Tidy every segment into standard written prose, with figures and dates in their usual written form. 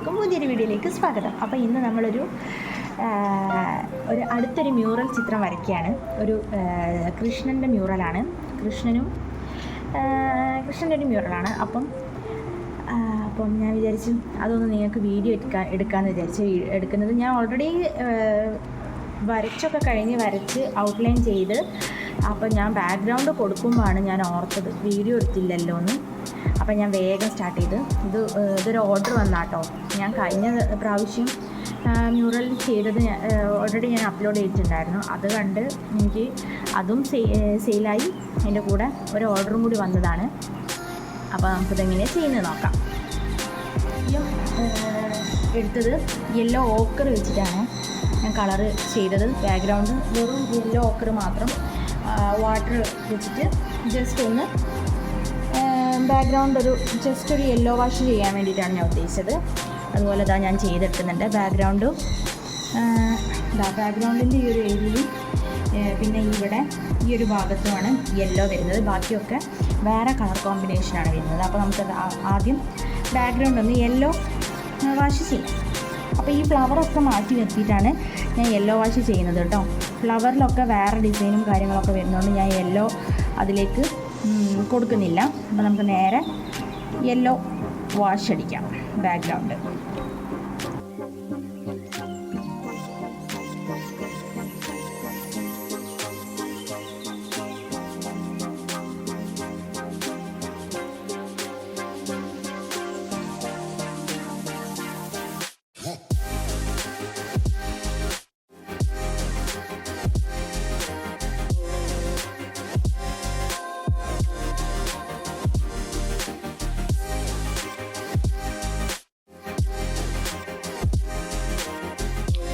എല്ലാവർക്കും പുതിയൊരു വീഡിയോയിലേക്ക് സ്വാഗതം. അപ്പോൾ ഇന്ന് നമ്മളൊരു അടുത്തൊരു മ്യൂറൽ ചിത്രം വരയ്ക്കുകയാണ്. ഒരു കൃഷ്ണൻ്റെ മ്യൂറലാണ്. കൃഷ്ണൻ്റെ ഒരു മ്യൂറലാണ്. അപ്പം ഞാൻ വിചാരിച്ചു അതൊന്ന് നിങ്ങൾക്ക് വീഡിയോ എടുക്കാമെന്ന് വിചാരിച്ചു. എടുക്കുന്നത് ഞാൻ ഓൾറെഡി വരച്ചൊക്കെ വരച്ച് ഔട്ട്ലൈൻ ചെയ്ത്, അപ്പോൾ ഞാൻ ബാക്ക്ഗ്രൗണ്ട് കൊടുക്കുമ്പോഴാണ് ഞാൻ ഓർത്തത് വീഡിയോ എടുത്തില്ലല്ലോ എന്ന്. അപ്പം ഞാൻ വേഗം സ്റ്റാർട്ട് ചെയ്ത് ഇതൊരു ഓർഡർ വന്നാട്ടോ. ഞാൻ കഴിഞ്ഞ പ്രാവശ്യം മ്യൂറൽ ചെയ്തത് ഓൾറെഡി ഞാൻ അപ്ലോഡ് ചെയ്തിട്ടുണ്ടായിരുന്നു. അത് കണ്ട് എനിക്ക് അതും സെയിലായി. അതിൻ്റെ കൂടെ ഒരു ഓർഡറും കൂടി വന്നതാണ്. അപ്പോൾ നമുക്കിതെങ്ങനെയാണ് ചെയ്യുന്നത് നോക്കാം. എടുത്തത് യെല്ലോ ഓക്കർ വെച്ചിട്ടാണ് ഞാൻ കളറ് ചെയ്തത്. ബാക്ക്ഗ്രൗണ്ട് വെറും യെല്ലോ ഓക്കർ മാത്രം വാട്ടർ വെച്ചിട്ട് ജസ്റ്റ് ഒന്ന് ബാക്ക്ഗ്രൗണ്ട് ജസ്റ്റ് ഒരു യെല്ലോ വാഷ് ചെയ്യാൻ വേണ്ടിയിട്ടാണ് ഞാൻ ഉദ്ദേശിച്ചത്. അതുപോലെ ഞാൻ ചെയ്തെടുക്കുന്നുണ്ട്. ബാക്ക്ഗ്രൗണ്ടിൻ്റെ ഈ ഒരു ഏരിയയും പിന്നെ ഇവിടെ ഈ ഒരു ഭാഗത്തുമാണ് യെല്ലോ വരുന്നത്. ബാക്കിയൊക്കെ വേറെ കളർ കോമ്പിനേഷനാണ് വരുന്നത്. അപ്പോൾ നമുക്കത് ആദ്യം ബാക്ക്ഗ്രൗണ്ട് ഒന്ന് യെല്ലോ വാഷ് ചെയ്യാം. അപ്പോൾ ഈ ഫ്ലവറൊക്കെ മാറ്റി നിർത്തിയിട്ടാണ് ഞാൻ യെല്ലോ വാഷ് ചെയ്യുന്നത് കേട്ടോ. ഫ്ലവറിലൊക്കെ വേറെ ഡിസൈനും കാര്യങ്ങളൊക്കെ വരുന്നതുകൊണ്ട് ഞാൻ യെല്ലോ അതിലേക്ക് കൊടുക്കുന്നില്ല. അപ്പോൾ നമുക്ക് നേരെ യെല്ലോ വാഷ് അടിക്കാം ബാക്ക്ഗ്രൗണ്ട്.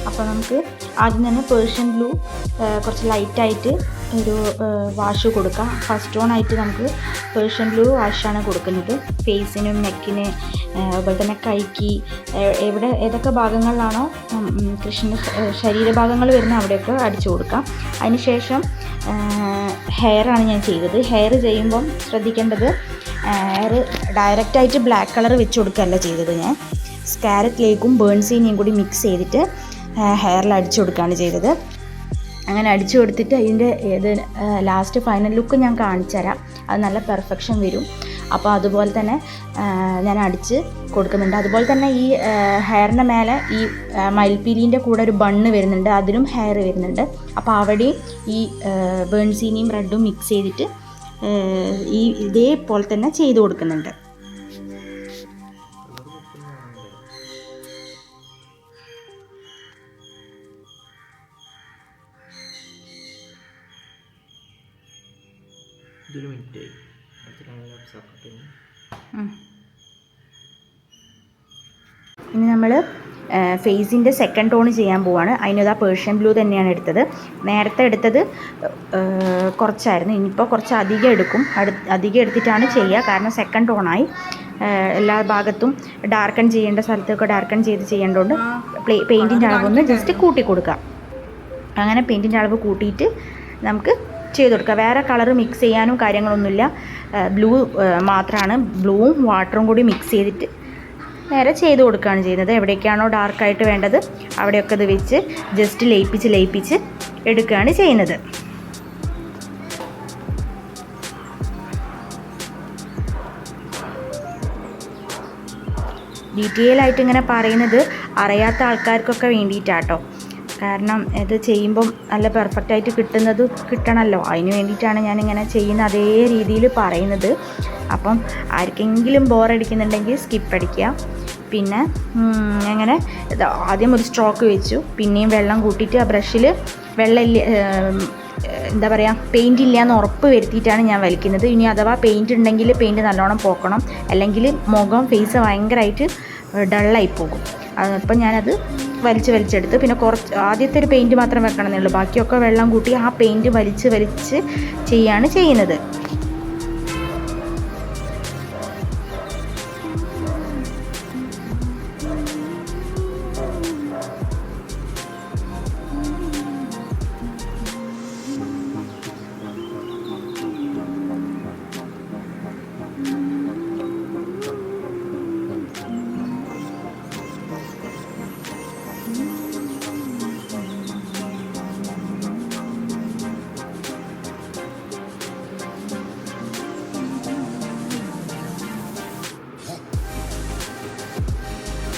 അപ്പോൾ നമുക്ക് ആദ്യം തന്നെ പേർഷ്യൻ ബ്ലൂ കുറച്ച് ലൈറ്റായിട്ട് ഒരു വാഷ് കൊടുക്കാം. ഫസ്റ്റ് ഓണായിട്ട് നമുക്ക് പേർഷ്യൻ ബ്ലൂ വാഷാണ് കൊടുക്കുന്നത്. ഫേസിനും നെക്കിന് അതുപോലെ തന്നെ കൈക്ക് ഏതൊക്കെ ഭാഗങ്ങളിലാണോ കൃഷ്ണൻ്റെ ശരീരഭാഗങ്ങൾ വരുന്ന അവിടെയൊക്കെ അടിച്ചു കൊടുക്കാം. അതിനുശേഷം ഹെയറാണ് ഞാൻ ചെയ്തത്. ഹെയർ ചെയ്യുമ്പം ശ്രദ്ധിക്കേണ്ടത് ഹെയർ ഡയറക്റ്റായിട്ട് ബ്ലാക്ക് കളർ വെച്ച് കൊടുക്കുകയല്ല ചെയ്തത്. ഞാൻ സ്കാരറ്റ് ലേക്കും ബേൺസീനിയും കൂടി മിക്സ് ചെയ്തിട്ട് ഹെയറിൽ അടിച്ചു കൊടുക്കുകയാണ് ചെയ്തത്. അങ്ങനെ അടിച്ചു കൊടുത്തിട്ട് അതിൻ്റെ ലാസ്റ്റ് ഫൈനൽ ലുക്ക് ഞാൻ കാണിച്ചു തരാം. അത് നല്ല പെർഫെക്ഷൻ വരും. അപ്പോൾ അതുപോലെ തന്നെ ഞാൻ അടിച്ച് കൊടുക്കുന്നുണ്ട്. അതുപോലെ തന്നെ ഈ ഹെയറിൻ്റെ മേലെ ഈ മയിൽപ്പീലിൻ്റെ കൂടെ ഒരു ബണ്ണ് വരുന്നുണ്ട്, അതിലും ഹെയർ വരുന്നുണ്ട്. അപ്പോൾ അവിടെയും ഈ ബേൺസീനിയും റെഡും മിക്സ് ചെയ്തിട്ട് ഇതേപോലെ തന്നെ ചെയ്ത് കൊടുക്കുന്നുണ്ട്. ഇനി നമ്മൾ ഫേസിൻ്റെ സെക്കൻഡ് ടോൺ ചെയ്യാൻ പോവാണ്. അതിനത് പേർഷ്യൻ ബ്ലൂ തന്നെയാണ് എടുത്തത്. നേരത്തെ എടുത്തത് കുറച്ചായിരുന്നു, ഇനിയിപ്പോൾ കുറച്ച് അധികം എടുക്കും. അധികം എടുത്തിട്ടാണ് ചെയ്യുക. കാരണം സെക്കൻഡ് ടോണായി. എല്ലാ ഭാഗത്തും ഡാർക്കൺ ചെയ്യേണ്ട സ്ഥലത്തൊക്കെ ഡാർക്കൺ ചെയ്യേണ്ടതുകൊണ്ട് പെയിൻറ്റിൻ്റെ അളവൊന്ന് ജസ്റ്റ് കൂട്ടി കൊടുക്കുക. അങ്ങനെ പെയിൻറ്റിൻ്റെ അളവ് കൂട്ടിയിട്ട് നമുക്ക് ചെയ്ത് കൊടുക്കുക. വേറെ കളർ മിക്സ് ചെയ്യാനും കാര്യങ്ങളൊന്നുമില്ല. ബ്ലൂ മാത്രമാണ്. ബ്ലൂവും വാട്ടറും കൂടി മിക്സ് ചെയ്തിട്ട് നേരെ ചെയ്ത് കൊടുക്കുകയാണ് ചെയ്യുന്നത്. എവിടേക്കാണോ ഡാർക്കായിട്ട് വേണ്ടത് അവിടെയൊക്കെ ഇത് വെച്ച് ജസ്റ്റ് ലയിപ്പിച്ച് എടുക്കുകയാണ് ചെയ്യുന്നത്. ഡീറ്റെയിൽ ആയിട്ട് ഇങ്ങനെ പറയുന്നത് അറിയാത്ത ആൾക്കാർക്കൊക്കെ വേണ്ടിയിട്ടാട്ടോ. കാരണം ഇത് ചെയ്യുമ്പം നല്ല പെർഫെക്റ്റായിട്ട് കിട്ടണമല്ലോ. അതിന് വേണ്ടിയിട്ടാണ് ഞാനിങ്ങനെ ചെയ്യുന്ന അതേ രീതിയിൽ പറയുന്നത്. അപ്പം ആർക്കെങ്കിലും ബോറടിക്കുന്നുണ്ടെങ്കിൽ സ്കിപ്പ് അടിക്കുക. പിന്നെ അങ്ങനെ ആദ്യം ഒരു സ്ട്രോക്ക് വെച്ചു, പിന്നെയും വെള്ളം കൂട്ടിയിട്ട് ആ ബ്രഷിൽ പെയിൻ്റ് ഇല്ല എന്ന് ഉറപ്പ് വരുത്തിയിട്ടാണ് ഞാൻ വലിക്കുന്നത്. ഇനി അഥവാ പെയിൻറ്റ് ഉണ്ടെങ്കിൽ പെയിൻറ്റ് നല്ലോണം പോക്കണം, അല്ലെങ്കിൽ ഫേസ് ഭയങ്കരമായിട്ട് ഡള്ളായി പോകും. അപ്പം ഞാനത് വലിച്ചെടുത്ത് പിന്നെ കുറച്ച് ആദ്യത്തെ ഒരു പെയിൻറ്റ് മാത്രം വെക്കണമെന്നേ ഉള്ളൂ. ബാക്കിയൊക്കെ വെള്ളം കൂട്ടി ആ പെയിൻറ്റ് വലിച്ച് ചെയ്യാണ് ചെയ്യുന്നത്.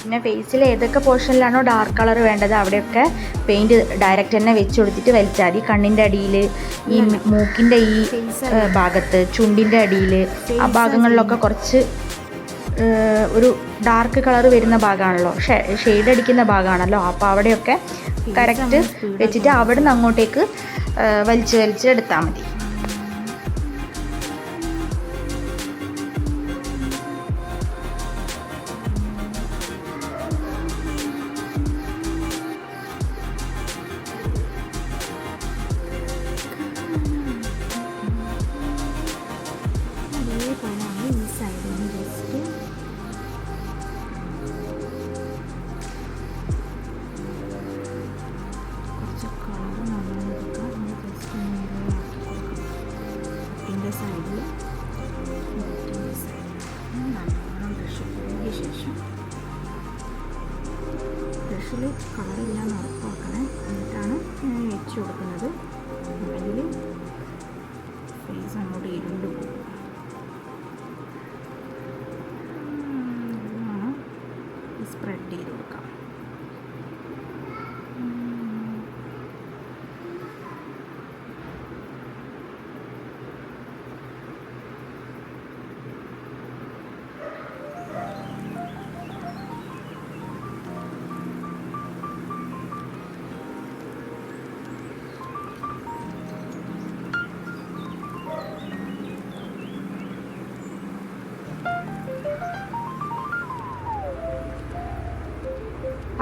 പിന്നെ ഫേസിൽ ഏതൊക്കെ പോർഷനിലാണോ ഡാർക്ക് കളർ വേണ്ടത് അവിടെയൊക്കെ പെയിൻറ്റ് ഡയറക്റ്റ് തന്നെ വെച്ച് കൊടുത്തിട്ട് വലിച്ചാൽ മതി. കണ്ണിൻ്റെ അടിയിൽ, ഈ മൂക്കിൻ്റെ ഈ ഭാഗത്ത്, ചുണ്ടിൻ്റെ അടിയിൽ, ആ ഭാഗങ്ങളിലൊക്കെ കുറച്ച് ഒരു ഡാർക്ക് കളർ വരുന്ന ഭാഗമാണല്ലോ, ഷെയ്ഡ് അടിക്കുന്ന ഭാഗമാണല്ലോ, അപ്പോൾ അവിടെയൊക്കെ കറക്റ്റ് വെച്ചിട്ട് അവിടെ നിന്ന് അങ്ങോട്ടേക്ക് വലിച്ച് എടുത്താൽ മതി. ബ്രഷിൽ കളറില്ലാന്ന് ഉറപ്പാക്കണേ, എന്നിട്ടാണ് ഞാൻ വെച്ച് കൊടുക്കുന്നത്. അല്ലെങ്കിൽ ഫേസ് അങ്ങോട്ട് ഇരുണ്ട് പോകും. സ്പ്രെഡ് ചെയ്ത് കൊടുക്കാം.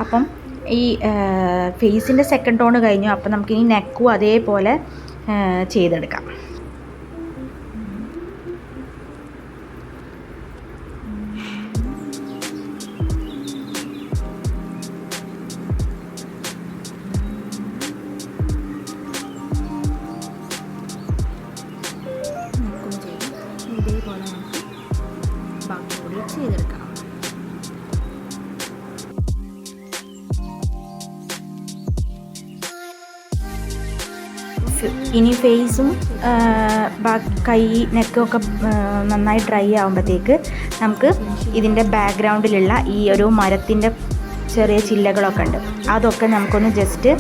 അപ്പം ഈ ഫേസിൻ്റെ സെക്കൻഡ് ടോൺ കഴിഞ്ഞു. അപ്പം നമുക്കിനി നെക്കും അതേപോലെ ചെയ്തെടുക്കാം. നെക്കും ചെയ്ത് ഇതേപോലെ നമുക്ക് ബാക്കി കൂടി ചെയ്തെടുക്കാം. ഇനി ഫേസും കൈ നെക്കൊക്കെ നന്നായി ഡ്രൈ ആകുമ്പോഴത്തേക്ക് നമുക്ക് ഇതിൻ്റെ ബാക്ക്ഗ്രൗണ്ടിലുള്ള ഈ ഒരു മരത്തിൻ്റെ ചെറിയ ചില്ലകളൊക്കെ ഉണ്ട്, അതൊക്കെ നമുക്കൊന്ന് ജസ്റ്റ്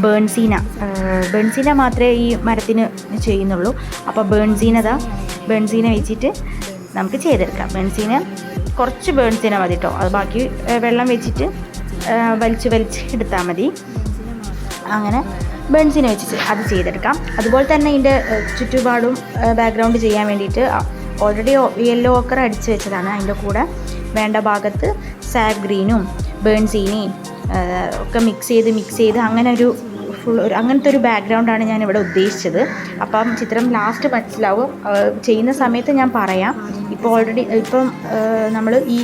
ബേൺസീന മാത്രമേ ഈ മരത്തിന് ചെയ്യുന്നുള്ളൂ. അപ്പോൾ ബേൺസീന വെച്ചിട്ട് നമുക്ക് ചെയ്തെടുക്കാം. കുറച്ച് ബേൺസീന മതി കേട്ടോ, അത് ബാക്കി വെള്ളം വെച്ചിട്ട് വലിച്ച് എടുത്താൽ മതി. അങ്ങനെ ബേൺസിനെ വെച്ചിട്ട് അത് ചെയ്തെടുക്കാം. അതുപോലെ തന്നെ ഇതിൻ്റെ ചുറ്റുപാടും ബാക്ക്ഗ്രൗണ്ട് ചെയ്യാൻ വേണ്ടിയിട്ട് ഓൾറെഡി യെല്ലോ ഓക്കർ അടിച്ച് വെച്ചതാണ്. അതിൻ്റെ കൂടെ വേണ്ട ഭാഗത്ത് സാഗ് ഗ്രീനും ബേൺസീനയും ഒക്കെ മിക്സ് ചെയ്ത് അങ്ങനെ അങ്ങനത്തെ ഒരു ബാക്ക്ഗ്രൗണ്ടാണ് ഞാനിവിടെ ഉദ്ദേശിച്ചത്. അപ്പം ചിത്രം ലാസ്റ്റ് മനസ്സിലാവും. ചെയ്യുന്ന സമയത്ത് ഞാൻ പറയാം. ഇപ്പം നമ്മൾ ഈ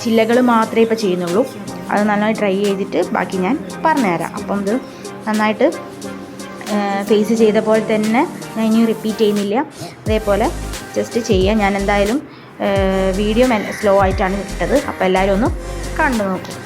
ചില്ലകൾ മാത്രമേ ഇപ്പോൾ ചെയ്യുന്നുള്ളൂ. അത് നന്നായി ട്രൈ ചെയ്തിട്ട് ബാക്കി ഞാൻ പറഞ്ഞുതരാം. അപ്പം ഇത് നന്നായിട്ട് ഫേസ് ചെയ്ത പോലെ തന്നെ ഞാൻ ഇനി റിപ്പീറ്റ് ചെയ്യുന്നില്ല. അതേപോലെ ജസ്റ്റ് ചെയ്യാം. ഞാൻ എന്തായാലും വീഡിയോ സ്ലോ ആയിട്ടാണ് ഇട്ടത്. അപ്പോൾ എല്ലാവരും ഒന്ന് കണ്ടു നോക്കും.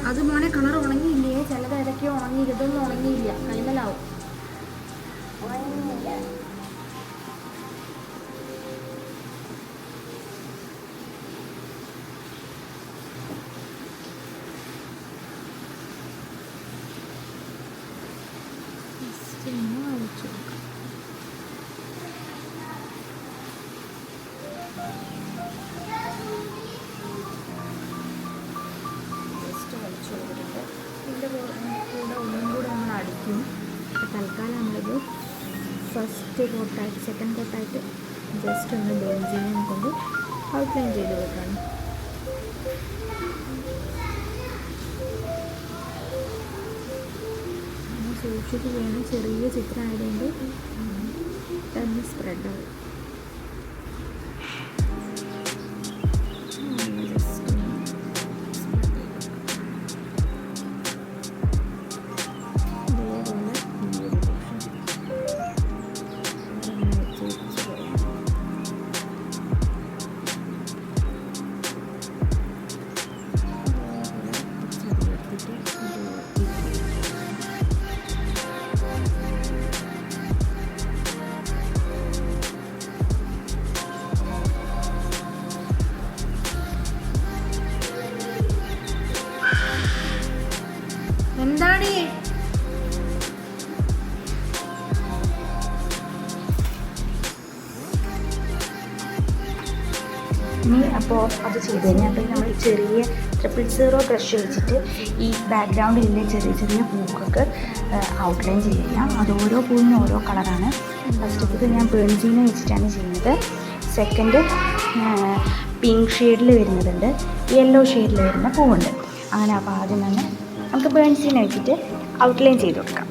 അത് മോനെ കളർ ഉണങ്ങിയില്ലേ? ചിലത് ഏതൊക്കെയോ ഉണങ്ങി, ഇതൊന്നും ഉണങ്ങിയില്ല, കൈമലാവും. വലിച്ചു കൊടുക്കാം. ഫസ്റ്റ് കോട്ടായിട്ട് സെക്കൻഡ് കോട്ടായിട്ട് ജസ്റ്റ് ഒന്ന് ബെൻസീനെ കൊണ്ട് ഔട്ട്ലൈൻ ചെയ്ത് വെക്കണം. സൂക്ഷിച്ച് ചെയ്യണം, ചെറിയ ചിത്രം ആയതുകൊണ്ട് തന്നെ സ്പ്രെഡാവും. എന്താണ് ഇനി അപ്പോൾ അത് ചെയ്ത് കഴിഞ്ഞാൽ അപ്പോൾ നമ്മൾ ചെറിയ 000 ബ്രഷ് വെച്ചിട്ട് ഈ ബാക്ക്ഗ്രൗണ്ടിലെ ചെറിയ ചെറിയ പൂക്കൊക്കെ ഔട്ട്ലൈൻ ചെയ്യാം. അത് ഓരോ പൂവിനും ഓരോ കളറാണ്. ഫസ്റ്റത്തെ ഞാൻ ബെൻസീനെ വെച്ചിട്ടാണ് ചെയ്യുന്നത്. സെക്കൻഡ് പിങ്ക് ഷെയ്ഡിൽ വരുന്നതുണ്ട്, യെല്ലോ ഷെയ്ഡിൽ വരുന്ന പൂവുണ്ട്. അങ്ങനെ അപ്പോൾ ആദ്യം തന്നെ നമുക്ക് ബെൻസീനെ വെച്ചിട്ട് ഔട്ട്ലൈൻ ചെയ്ത് കൊടുക്കാം.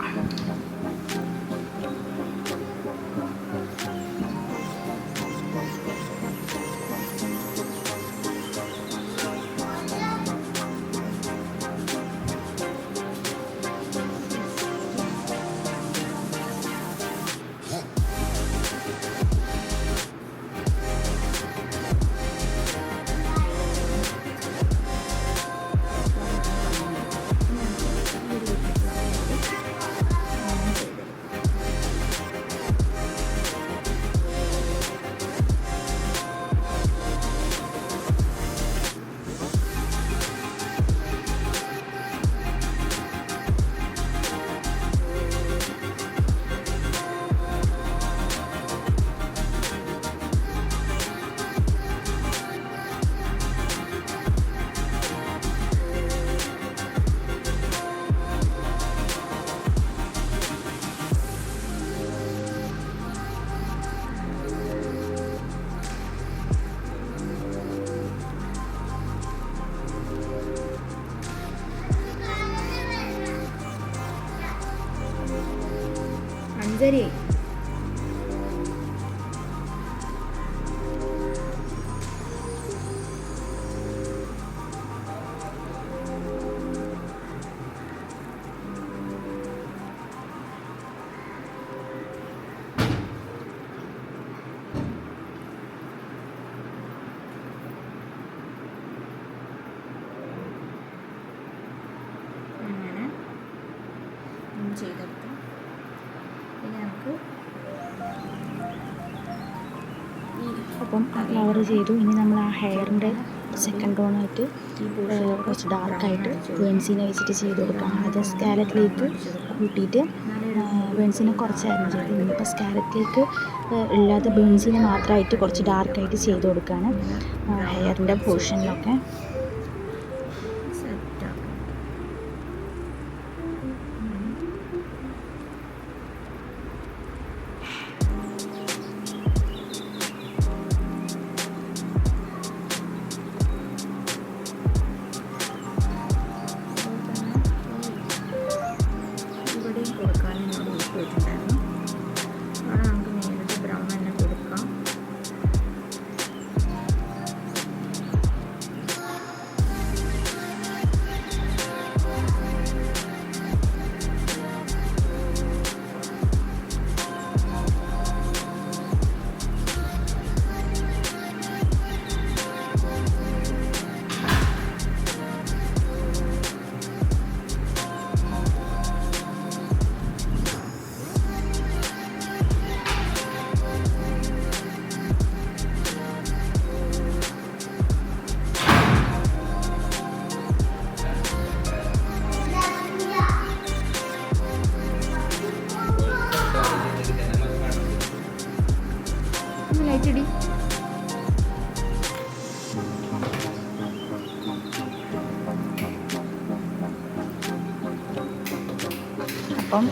അഞ്ചരി അങ്ങനെ ചെയ്തെടുത്തു. പിന്നെ നമുക്ക് അപ്പം ഫ്ലവർ ചെയ്തു. ഇനി നമ്മൾ ആ ഹെയറിൻ്റെ സെക്കൻഡ് ടോണായിട്ട് കുറച്ച് ഡാർക്കായിട്ട് ബെൻസീനെ വെച്ചിട്ട് ചെയ്ത് കൊടുക്കാം. ആദ്യം സ്കാലറ്റിലേക്ക് കൂട്ടിയിട്ട് ബെൻസീനെ കുറച്ചായിരുന്നു ചെയ്ത്. ഇനിയിപ്പോൾ സ്കാലറ്റിലേക്ക് ഇല്ലാത്ത ബെൻസീനെ മാത്രമായിട്ട് കുറച്ച് ഡാർക്കായിട്ട് ചെയ്ത് കൊടുക്കുകയാണ് ഹെയറിൻ്റെ പോർഷനിലൊക്കെ. ലൈറ്റടി അപ്പം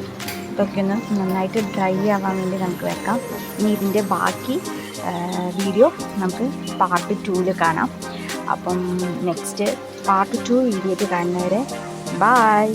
ഇതൊക്കെ ഒന്ന് നന്നായിട്ട് ഡ്രൈ ആവാൻ വേണ്ടി നമുക്ക് വെക്കാം. ഇനി ഇതിൻ്റെ ബാക്കി വീഡിയോ നമുക്ക് പാർട്ട് 2 കാണാം. അപ്പം നെക്സ്റ്റ് പാർട്ട് 2 വീഡിയോയിൽ കാണുന്നവരെ ബായ്.